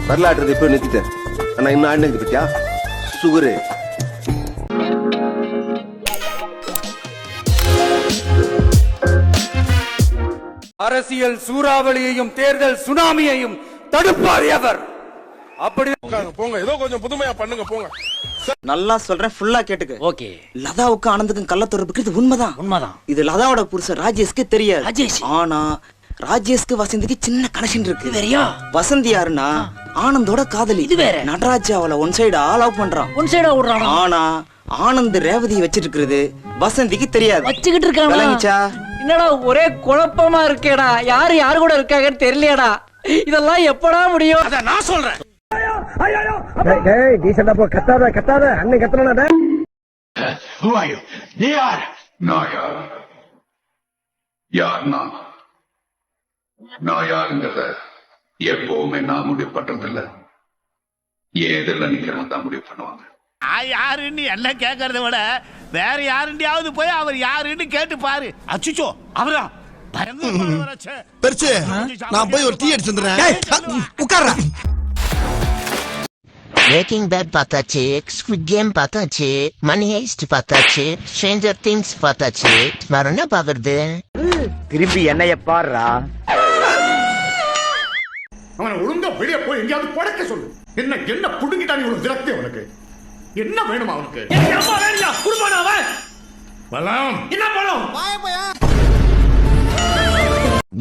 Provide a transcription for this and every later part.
வரலாற்று இப்ப நிறுத்திட்டேன். ஆனா இன்னும் ஆடினது பத்தியா சுகரு. அரசியல் சூறாவளியையும் தேர்தல் சுனாமியையும் தடுப்பார் எவர்? அப்படி போங்க, ஏதோ கொஞ்சம் புதுமையா பண்ணுங்க போங்க. நல்லா சொல்றேன், ஃபுல்லா கேட்டுக்க. ஓகே. லதாவுக்கு ஆனந்துக்கும் கள்ள தொடர்புக்கு இது உண்மைதான். இது லதாவோட புருஷன் ராஜேஷ்க்கு தெரியாது. ராஜேஷ். ஆனா ராஜேஷ்க்கு வசந்திக்கு சின்ன கனெக்ஷன் இருக்கு. வேறயா? வசந்தி யாருன்னா ஆனந்தோட காதலி. இது வேற. நடராஜ் அவளை ஒன் சைடா லவ் பண்றான். ஒன் சைடா ஓடுறானா? ஆனா ஆனந்த் ரேவதி வச்சிட்டு இருக்கிறது வசந்திக்கு தெரியாது. வச்சுக்கிட்டு இருக்கானா? என்னடா ஒரே குழப்பமா இருக்கேடா. யாரு கூட இருக்காங்கன்னு தெரியலையடா. இதெல்லாம் எப்படா முடியும்? அத நான் சொல்றேன். டேய் டீசன்ட்டா போ, கத்தாத அண்ணன் கத்தறனடா. Who are you? நீ யார்? நான் யார்? யார் நான்? நான் யாருங்கிறத எப்பவுமே நான் முடிவு பண்றதில்ல. ஏதில் நிக்கிறவன் தான் முடிவு பண்ணுவாங்க. யாருன்னு எல்லாம் கேட்கறத விட வேற யாருண்டியாவது போய் அவர் யாருன்னு கேட்டு பாரு. அச்சுச்சோ அவரா பெருசு, நான் போய் ஒரு டீ அடிச்சு வந்துடுறேன். உட்கார்றா. Breaking Bad பார்த்தாச்சு, Squid Game பார்த்தாச்சு, Money Heist பார்த்தாச்சு, Stranger Things பார்த்தாச்சு. வேற என்ன பாக்குறது? திரும்பி என்னைய பாருடா. அவனை ஒழுங்கா வெளியே போய் எங்கேயாவது படுக்க சொல்லு. என்ன புடுங்கிட்டான் இவ்வளவு விரக்தி அவனுக்கு? என்ன வேணும் அவனுக்கு? என்ன பணம்?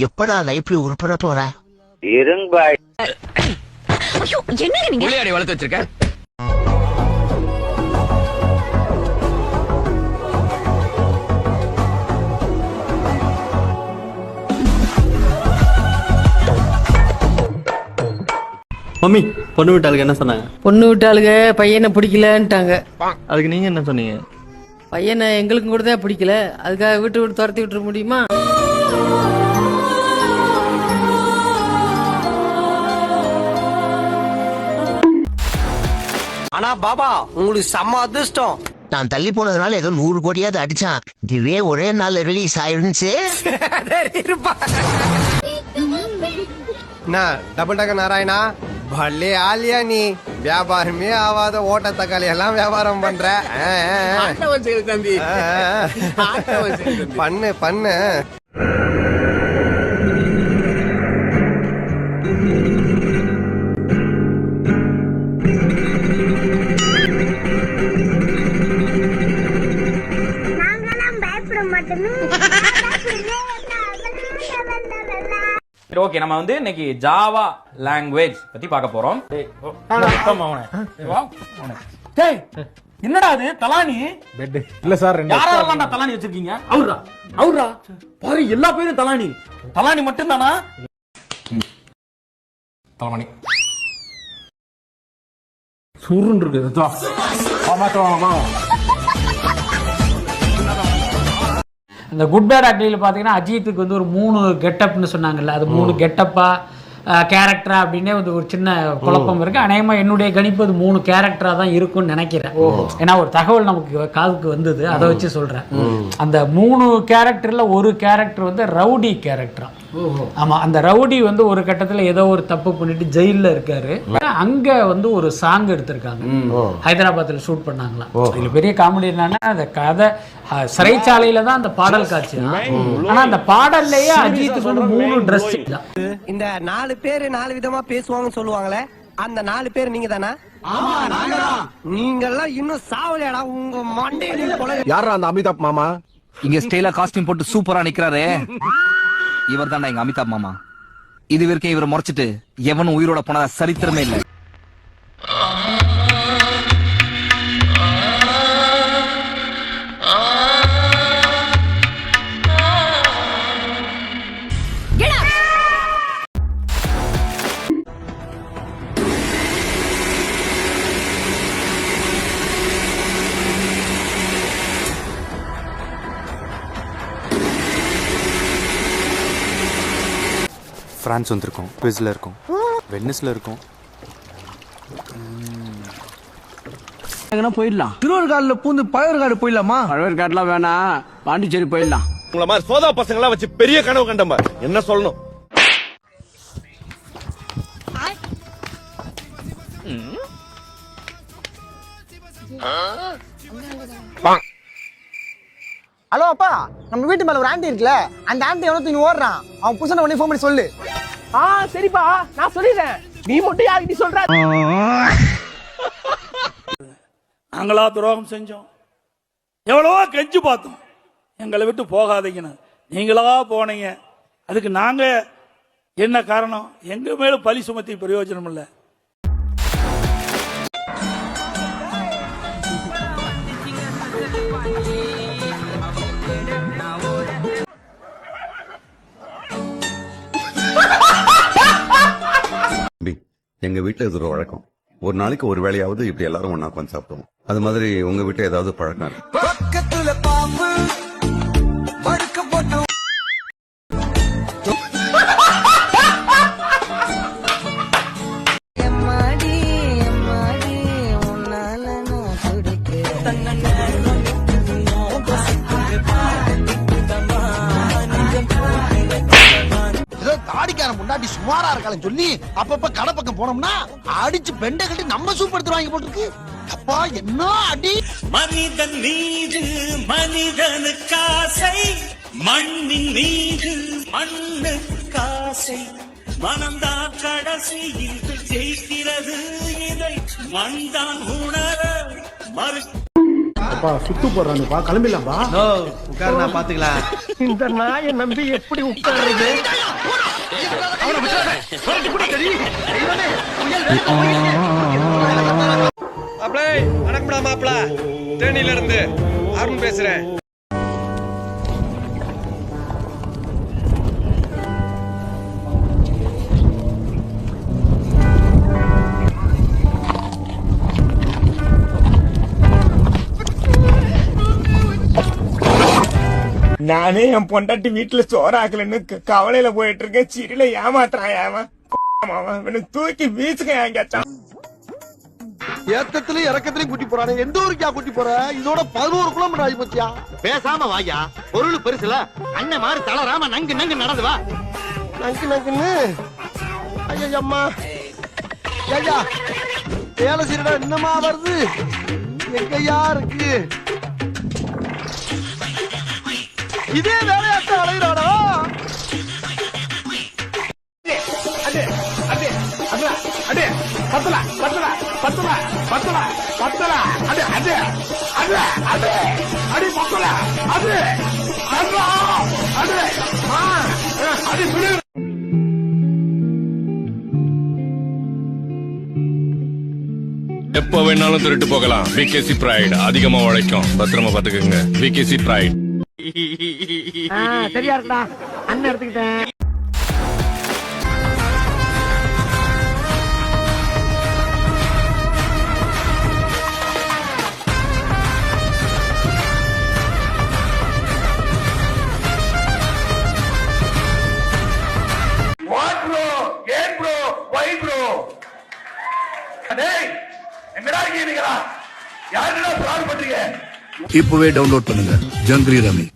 எப்படா லைஃப்ல உருப்பட போற? இருங்பாய். ஐயோ, என்னங்க நீங்க? புள்ளையாடி வளர்த்து வச்சிருக்க. மம்மி, பொண்ணு வீட்டாளுக்கு என்ன சொன்னாங்க? பொண்ணு விட்டாளுங்க பையனை பிடிக்கலன்ட்டாங்க. அதுக்கு நீங்க என்ன சொன்னீங்க? பையனை எங்களுக்கும் கூட தான் பிடிக்கல, அதுக்காக விட்டு துரத்தி விட்டுற முடியுமா? ஆனா பாபா உங்களுக்கு செம்ம அதிர்ஷ்டம். நான் தள்ளி போனதுனால ஏதோ 100 கோடியாவது அடிச்சான். இதுவே ஒரே நாள் ரிலீஸ் ஆயிருந்துச்சு. டபுள் டக்க நாராயணா, பல்லே ஆலியா நீ. வியாபாரமே ஆவாத ஓட்ட தக்காளி எல்லாம் வியாபாரம் பண்ற. பண்ணு. ஓகே, நம்ம வந்து இன்னைக்கு ஜாவா லாங்குவேஜ் பத்தி பார்க்க போறோம். என்னடா அது தலானி? இல்ல சார், யாரெல்லாம் தலானி வச்சிருக்கீங்க? அவரா பாரு, எல்லா பேரும் தலானி மட்டும் தானா? தலமணி சூருன்னு இருக்கு. இந்த குட் பேட் அக்லியில் பார்த்தீங்கன்னா அஜித்துக்கு வந்து ஒரு 3 கெட்டப்னு சொன்னாங்கல்ல, அது 3 கெட்டப்பா கேரக்டரா அப்படின்னே வந்து ஒரு சின்ன குழப்பம் இருக்கு. அநேகமாக என்னுடைய கணிப்பு அது 3 கேரக்டரா தான் இருக்கும்னு நினைக்கிறேன். ஏன்னா ஒரு தகவல் நமக்கு காதுக்கு வந்தது, அதை வச்சு சொல்றேன். அந்த 3 கேரக்டர்ல ஒரு கேரக்டர் வந்து ரவுடி கேரக்டரா. ஆமா, அந்த ரவுடி வந்து ஒரு கட்டத்துல ஏதோ ஒரு தப்பு பண்ணிட்டு ஜெயில இருக்காரு. அங்க வந்து ஒரு சாங் எடுத்திருக்காங்க, ஹைதராபாத்ல ஷூட் பண்ணாங்களாம். இதுல பெரிய காமெடி என்னன்னா, அந்த கதை சிறைச்சாலையில தான் அந்த பாடல் காட்சி. ஆனா அந்த பாடல்லையே அஜித்துக்கு வந்து 3 ட்ரெஸ் தான். இந்த 4 பேரு 4 விதமா பேசுவாங்கன்னு சொல்லுவாங்களே, அந்த 4 பேர் நீங்க தானா? நீங்க எல்லாம் இன்னும் சாவலையாடா. உங்க மண்டையில யாரா அந்த அமிதாப் மாமா? இங்க ஸ்டைலா காஸ்டியூம் போட்டு சூப்பரா நிக்கிறாரே, இவர் தான்டா எங்க அமிதாப் மாமா. இது வரைக்கும் இவரை முறைச்சிட்டு எவனும் உயிரோட போனதா சரித்திரமே இல்லை. பிரான்ஸ் வந்திருக்கோம், குவிஸ்ல இருக்கோம், வெனிஸ்ல இருக்கோம். போயிடலாம். திருவள்ளுவர்காடுல பூந்து பழவர்காடு போயிடலாமா? பழவேற்காடுலாம் வேணாம், பாண்டிச்சேரி போயிடலாம். உங்களை மாதிரி சோதா பசங்க எல்லாம் வச்சு பெரிய கனவு கண்டமா என்ன சொல்லணும்? ஹலோ அப்பா, நம்ம வீட்டு மேல ஒரு ஆண்டி இருக்குல்ல, அந்த ஆண்டி எவ்வளவு தூக்கி ஓடுறான், அவன் புருஷனை உடனே ஃபோன் பண்ணி சொல்லு. சரிப்பா, நான் சொல்லிடுறேன், நீ மட்டும் யார்கிட்ட சொல்ற? நாங்களா துரோகம் செஞ்சோம், எவ்வளவோ கெஞ்சு பார்த்தோம், எங்களை விட்டு போகாதீங்கன்னு. நீங்களா போனீங்க. அதுக்கு நாங்க என்ன காரணம்? எங்க மேல பழி சுமத்தி பிரயோஜனம் இல்லை. எங்க வீட்டுல இது ஒரு வழக்கம். ஒரு நாளைக்கு ஒரு வேளையாவது இப்படி எல்லாரும் ஒண்ணா உட்காந்து சாப்பிடுவோம். அது மாதிரி உங்க வீட்டுல ஏதாவது பழக்கம் இருக்கு? தாடிக்காரன் முன்னாடி சுமாரா இருக்கான்னு சொல்லி அப்பப்ப கடை பக்கம் போனோம்னா அடிச்சு பெண்டை கட்டி நம்ம சூப்படுத்து வாங்கி போட்டுருக்கு. அப்பா என்ன அடி! மனிதன் மீது மனிதனுக்காசை, மண்ணின் மீது மண்ணுக்காசை, மனம்தான் கடைசியில் ஜெயிக்கிறது, இதை மண்தான் உணர மறு. சுத்து போடுறானுப்பா, கிளம்பிடலாம்பா. உட்கார்னா பாத்துக்கலாம். இந்த நாயை நம்பி எப்படி உட்காருது? வணக்கம்டா மாப்பிள, தேனியில இருந்து அருண் பேசுறேன். நானே என் பொண்டாட்டி வீட்டுல சோறாக்கலன்னு கவலையில போயிட்டு இருக்கேன். சிறில ஏமாத்துறான். தூக்கி வீசுங்க எங்கேயாச்சும். ஏத்தத்திலயும் இறக்கத்திலயும் கூட்டி போறானே, எந்த ஊருக்கா கூட்டி போற? இதோட 11 கிலோமீட்டர் ஆகி போச்சியா? பேசாம வாயா, பொருள் பெருசுல அண்ணன் மாதிரி தளராம நங்கு நங்கு நடந்து வா. நங்கு நங்குன்னு ஐயம்மா, ஐயா வேலை செய்யறா என்னமா வருது? எங்கயா இருக்கு இதே வேலையாட்ட அலைகிறாடா? எப்ப வேணாலும் திருட்டு போகலாம். விகேசி பிரைட் அதிகமா உழைக்கும். பத்திரமா பாத்துக்கோங்க. விகேசி பிரைட். சரியா இருக்கா? அண்ணன் எடுத்துக்கிட்டேன். இப்பவே டவுன்லோட் பண்ணுங்க ஜங்கிரி ரமி.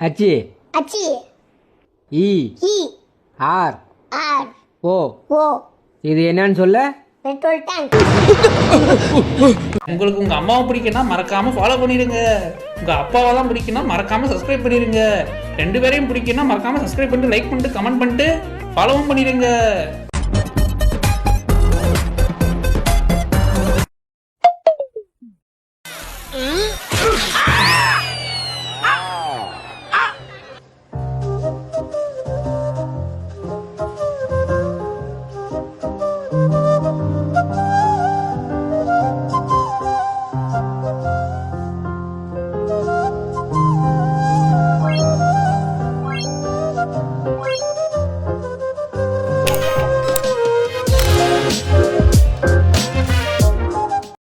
அச்சி இ ஆர் ஓ இது என்னன்னு சொல்ல? உங்களுக்கு உங்க அம்மாவை பிடிக்குன்னா மறக்காம ஃபாலோ பண்ணிடுங்க. உங்க அப்பாவெல்லாம் பிடிக்குன்னா மறக்காம சப்ஸ்கிரைப் பண்ணிடுங்க. 2 பேரையும் பிடிக்குன்னா மறக்காம சப்ஸ்கிரைப் பண்ணிட்டு லைக் பண்ணிட்டு கமெண்ட் பண்ணிட்டு ஃபாலோவும் பண்ணிடுங்க.